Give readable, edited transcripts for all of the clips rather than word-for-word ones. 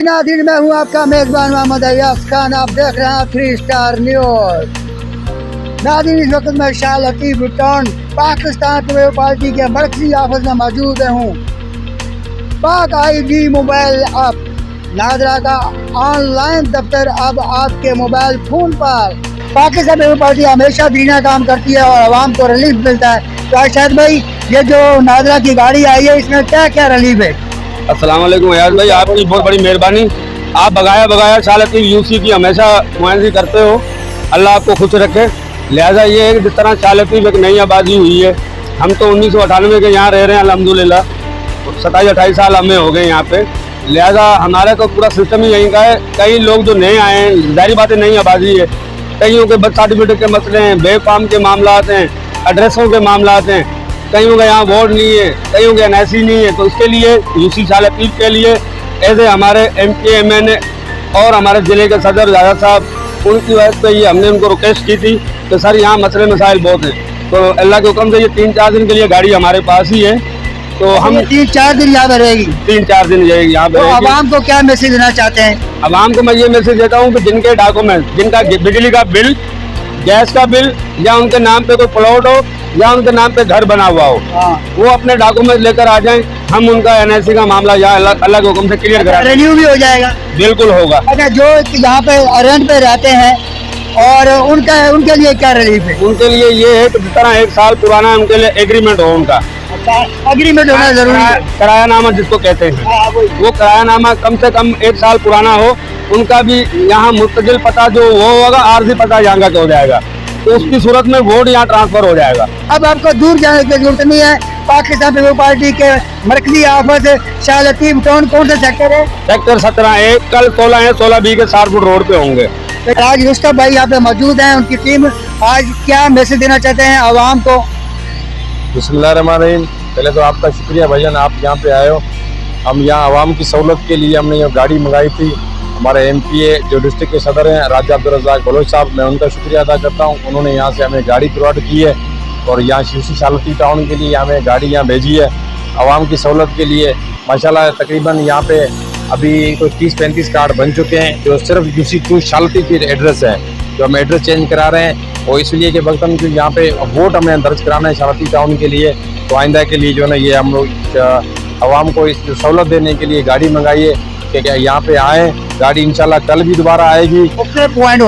नाज़रीन, मैं हूं आपका मेज़बान मोहम्मद अय्याज खान। आप देख रहे हैं 3 स्टार न्यूज़। नाज़रीन, इस वक्त मैं Shah Latif town Pakistan peoples party के मरकज़ी ऑफिस में मौजूद हूँ। पाक ID मोबाइल ऐप नादरा का ऑनलाइन दफ्तर अब आपके मोबाइल फ़ोन पर। पाकिस्तान पीपल्स पार्टी हमेशा दीना काम करती है और आवाम को रिलीफ मिलता है। तो अरशद भाई, ये जो नादरा की गाड़ी आई है, इसमें क्या क्या रिलीफ है? अस्सलाम वालेकुम अयाज भाई, आपकी बहुत बड़ी मेहरबानी। आप बगाया शाह लतीफ़ यूसी की हमेशा नुमाइंदगी करते हो, अल्लाह आपको खुश रखे। लिहाजा ये है कि जिस तरह शाह लतीफ़ एक नई आबादी हुई है, हम तो 1998 के यहाँ रह रहे हैं अल्हम्दुलिल्लाह, 27-28 साल हमें हो गए यहाँ पे। लिहाजा हमारा तो पूरा सिस्टम ही यहीं का है। कई लोग जो नए आए हैं, जाहिर बात है नई आबादी है, कईयों के बर्थ सर्टिफिकेट के मसले हैं, बेफाम के मामलात हैं, एड्रेसों के मामलात हैं, कईयों का यहाँ बोर्ड नहीं है, कईयों के NIC नहीं है। तो इसके लिए यूसी शाह लतीफ़ के लिए ऐसे हमारे MK MN और हमारे ज़िले के सदर दादा साहब, उनकी वजह से ये हमने उनको रिक्वेस्ट की थी कि सर यहाँ मसले मसाइल बहुत हैं। तो अल्लाह के हुक्म से ये 3-4 दिन के लिए गाड़ी हमारे पास ही है। तो हम 3-4 दिन यहाँ पे रहेगी। 3-4 दिन रहेगी यहाँ पे। तो आवाम को क्या मैसेज देना चाहते हैं? आवाम को मैं ये मैसेज देता हूँ कि जिनके डॉक्यूमेंट, जिनका बिजली का बिल, गैस का बिल, या उनके नाम पे कोई प्लॉट हो या उनके नाम पे घर बना हुआ हो, वो अपने डॉक्यूमेंट लेकर आ जाएं। हम उनका NIC का मामला यहाँ अल्लाह के हुक्म से क्लियर करा देंगे। रिन्यू भी हो जाएगा? बिल्कुल होगा। अच्छा, जो यहाँ पे रेंट पे रहते हैं और उनके लिए क्या रिलीफ है? उनके लिए ये है कि जिस तरह 1 साल पुराना उनके लिए एग्रीमेंट हो, उनका एग्रीमेंट होना जरूरी है। किरायानामा जिसको कहते हैं, वो किरायानामा कम से कम 1 साल पुराना हो। उनका भी यहाँ मुस्तकिल पता जो वो होगा, आरजी पता यहाँ का हो जाएगा, तो उसकी सूरत में वोट यहाँ ट्रांसफर हो जाएगा। अब आपको दूर जाने की जरूरत नहीं है। पाकिस्तान पीपल्स पार्टी के मरकजी ऑफिस शाह लतीफ़ टाउन, कौन सा सेक्टर है? सेक्टर 17 है। कल 16 है, 16B के 4 फुट रोड पे होंगे। तो आज रुस्तम भाई यहाँ पे मौजूद हैं, उनकी टीम आज क्या मैसेज देना चाहते हैं आवाम को? बिस्मिल्लाहिर्रहमानिर्रहीम। पहले तो आपका शुक्रिया भाईजान, आप यहाँ पे आए हो। हम यहाँ आवाम की सहूलत के लिए हमने ये गाड़ी मंगाई थी। हमारे MPA जो डिस्ट्रिक्ट के सदर हैं राजा अब्दुल रज़ाक बलोच साहब, मैं उनका शुक्रिया अदा करता हूँ। उन्होंने यहाँ से हमें गाड़ी प्रोवाइड की है और यहाँ यूसी शाह लतीफ़ टाउन के लिए हमें गाड़ी यहाँ भेजी है आवाम की सहूलत के लिए। माशाल्लाह तकरीबन यहाँ पे अभी कोई 30-35 कार्ड बन चुके हैं जो सिर्फ यूसी शाह लतीफ़ के एड्रेस है, जो हम एड्रेस चेंज करा रहे हैं। और इसलिए कि वक्त जो यहाँ पे वोट हमें दर्ज कराना है शाह लतीफ़ टाउन के लिए, तो आइंदा के लिए जो है ना ये हम लोग आवाम को इस सहूलत देने के लिए गाड़ी मंगाई है कि यहाँ पे आए। गाड़ी इंशाल्लाह कल भी दोबारा आएगी। मुख्तलिफ पॉइंट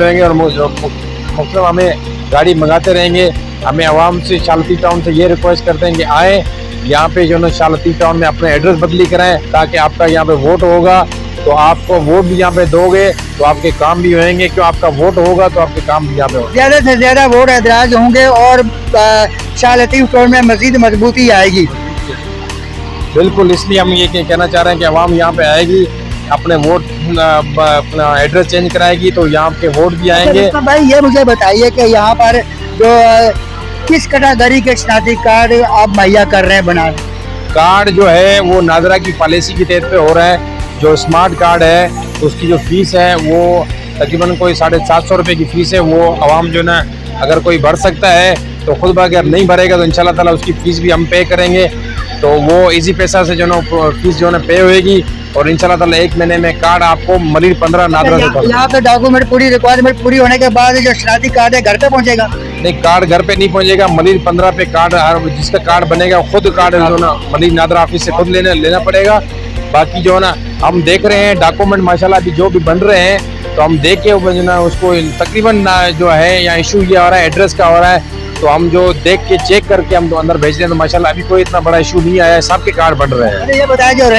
होंगे और मुख्तलिफ हमें गाड़ी मंगाते रहेंगे। हमें आवाम से शाह लतीफ़ टाउन से ये रिक्वेस्ट करते हैं कि आए यहाँ पे जो है शाह लतीफ़ टाउन में अपने एड्रेस बदली कराएं, ताकि आपका यहाँ पे वोट होगा तो आपको वोट भी यहाँ पे दोगे तो आपके काम भी होंगे। क्यों? आपका वोट होगा तो आपके काम भी यहाँ पे होंगे। ज़्यादा से ज़्यादा वोट एतराज होंगे और शाह लतीफ़ टाउन में मज़ीद मजबूती आएगी। बिल्कुल, इसलिए हम ये कहना चाह रहे हैं कि आवाम यहाँ पे आएगी, अपने वोट अपना एड्रेस चेंज कराएगी तो यहाँ के वोट भी आएंगे। तो भाई ये मुझे बताइए कि यहाँ पर जो किस कैटेगरी के शनाख्ती कार्ड आप मुहैया कर रहे हैं बना रहे हैं? कार्ड जो है वो नादरा की पॉलिसी के तहत पे हो रहा है। जो स्मार्ट कार्ड है उसकी जो फीस है वो तकरीबन कोई 750 रुपये की फीस है। वो आवाम जो ना अगर कोई भर सकता है तो खुद अगर नहीं भरेगा तो इंशाल्लाह ताला उसकी फीस भी हम पे करेंगे। तो वो इजी पैसा से जो ना फीस जो है पे होएगी और इंशाल्लाह ताला 1 महीने में कार्ड आपको मलिर 15 नादरा से यहाँ पे डॉक्यूमेंट पूरी रिक्वायरमेंट पूरी होने के बाद जो शनाख्ती कार्ड है घर पे पहुँचेगा? नहीं, कार्ड घर पे नहीं पहुंचेगा। मलिर 15 पे कार्ड, जिसका कार्ड बनेगा खुद कार्ड जो ना मलिर नादरा ऑफिस से खुद लेना पड़ेगा। बाकी जो है ना हम देख रहे हैं डॉक्यूमेंट माशाल्लाह अभी जो भी बन रहे हैं, तो हम देख के जो ना उसको तकरीबन जो है यहाँ इशू ये हो रहा है, एड्रेस का हो रहा है, तो हम जो देख के चेक करके हम तो अंदर भेज रहे हैं। तो माशाल्लाह अभी कोई इतना बड़ा इशू नहीं आया है, सबके कार्ड बन रहे हैं। ये बताया जो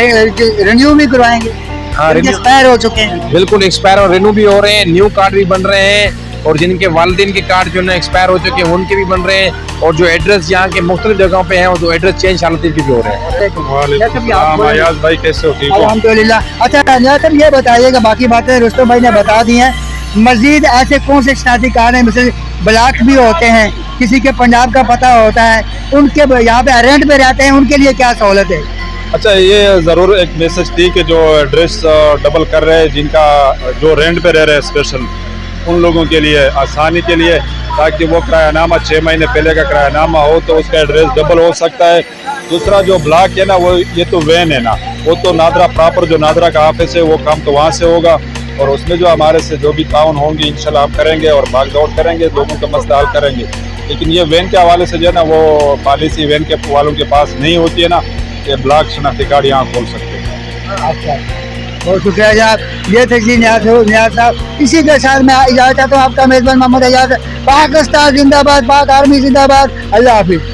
रिन्यू भी करवाएंगे? हाँ, एक्सपायर हो चुके हैं। बिल्कुल एक्सपायर और रिन्यू भी हो रहे हैं, न्यू कार्ड भी बन रहे हैं और जिनके वालिदैन के कार्ड जो है एक्सपायर हो चुके हैं उनके भी बन रहे हैं। और जो एड्रेस यहाँ के मुख्तलिफ जगहों पे हैं वो जो एड्रेस चेंज शाह लतीफ़ के भी हो रहे हैं। अयाज भाई कैसे हो? ठीक हो? अल्हम्दुलिल्लाह। अच्छा नियाज़ ये बताइएगा, बाकी बातें रुस्तम भाई ने बता दी हैं। मजीद ऐसे कौन से शनाख्ती कार्ड हैं, मिसल ब्लॉक भी होते हैं, किसी के पंजाब का पता होता है, उनके यहाँ पे रेंट पे रहते हैं, उनके लिए क्या सहूलत है? अच्छा, ये ज़रूर एक मैसेज थी कि जो एड्रेस डबल कर रहे हैं, जिनका जो रेंट पे रह रहे हैं स्पेशल, उन लोगों के लिए आसानी के लिए, ताकि वो किरायानामा 6 महीने पहले का किरायानामा हो तो उसका एड्रेस डबल हो सकता है। दूसरा जो ब्लॉक है ना, वो ये तो वैन है ना, वो तो नादरा प्रॉपर जो नादरा का ऑफिस है वो काम तो वहाँ से होगा, और उसमें जो हमारे से जो भी ताउन होंगे इंशाल्लाह हम करेंगे और भाग दौड़ करेंगे, लोगों का मसला हल करेंगे। लेकिन ये वैन के हवाले से जो है ना, वो पॉलिसी वैन के वालों के पास नहीं होती है ना, ये ब्लॉक शनाख्ती कार्ड यहाँ खोल सकते हैं। अच्छा, बहुत शुक्रिया जनाब। ये थे जी नियाज साहब। इसी के साथ मैं इजाजत चाहता हूँ, आपका मेजबान मोहम्मद एजाज। पाकिस्तान जिंदाबाद, पाक आर्मी जिंदाबाद। अल्लाह हाफिज।